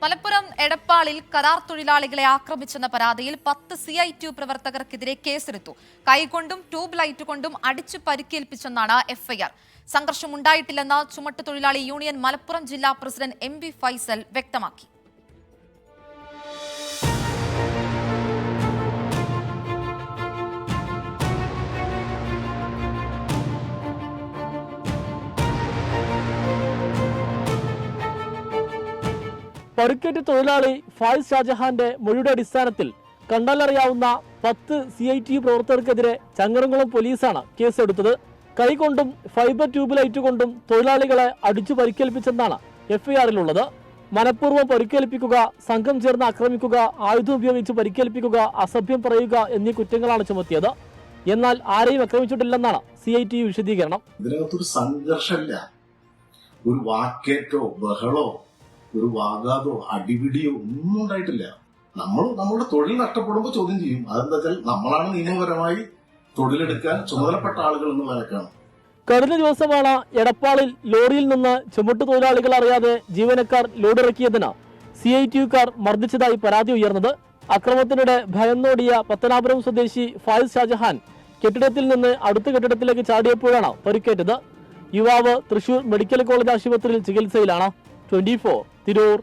മലപ്പുറം എടപ്പാളിൽ കരാർ തൊഴിലാളികളെ ആക്രമിച്ചെന്ന പരാതിയിൽ 10 CITU പ്രവർത്തകർക്കെതിരെ കേസെടുത്തു. കൈകൊണ്ടും ട്യൂബ് ലൈറ്റ് കൊണ്ടും അടിച്ചു പരിക്കേൽപ്പിച്ചെന്നാണ് FIR. സംഘർഷമുണ്ടായിട്ടില്ലെന്ന് ചുമട്ടുതൊഴിലാളി യൂണിയൻ മലപ്പുറം ജില്ലാ പ്രസിഡന്റ് MV ഫൈസൽ വ്യക്തമാക്കി. പരിക്കേറ്റ തൊഴിലാളി ഫായിസ് ഷാജഹാന്റെ മൊഴിയുടെ അടിസ്ഥാനത്തിൽ കണ്ടാലറിയാവുന്ന 10 CITU പ്രവർത്തകർക്കെതിരെ ചങ്ങരംകുളം പോലീസാണ് കേസെടുത്തത്. കൈകൊണ്ടും ഫൈബർ ട്യൂബ് ലൈറ്റ് കൊണ്ടും തൊഴിലാളികളെ അടിച്ചു പരിക്കേൽപ്പിച്ചെന്നാണ് FIR-ലുള്ളത്. മനഃപൂർവ്വം പരിക്കേൽപ്പിക്കുക, സംഘം ചേർന്ന് ആക്രമിക്കുക, ആയുധം ഉപയോഗിച്ച് പരിക്കേൽപ്പിക്കുക, അസഭ്യം പറയുക എന്നീ കുറ്റങ്ങളാണ് ചുമത്തിയത്. എന്നാൽ ആരെയും ആക്രമിച്ചിട്ടില്ലെന്നാണ് CITU വിശദീകരണം. ഇതിനകത്തൊരു സംഘർഷമില്ല, ഒരു വാക്കേറ്റോ ബഹളോ ഒരു വാഗാതോ അടിപിടിയോ ഒന്നും ഉണ്ടായിട്ടില്ല. നമ്മളുടെ തൊഴിൽ നഷ്ടപ്പെടുമ്പോൾ ചോദ്യം ചെയ്യും. അതെന്താ വെച്ചാൽ നമ്മളാണ് നിയമപരമായി തൊഴിലെടുക്കാൻ ചുമതലപ്പെട്ട ആളുകൾ എന്നുള്ള നിലക്കാണ്. കഴിഞ്ഞ ദിവസമാണ് എടപ്പാളിൽ ലോറിയിൽ നിന്ന് ചുമട്ടുതൊഴിലാളികൾ അറിയാതെ ജീവനക്കാർ ലോഡിറക്കിയതിന് CITU-കാർ മർദ്ദിച്ചതായി പരാതി ഉയർന്നത്. അക്രമത്തിനിടെ ഭയന്നോടിയ പത്തനാപുരം സ്വദേശി ഫായിസ് ഷാജഹാൻ കെട്ടിടത്തിൽ നിന്ന് അടുത്ത കെട്ടിടത്തിലേക്ക് ചാടിയപ്പോഴാണ് പരിക്കേറ്റത്. യുവാവ് തൃശൂർ മെഡിക്കൽ കോളേജ് ആശുപത്രിയിൽ ചികിത്സയിലാണ്. 24 തിരൂർ.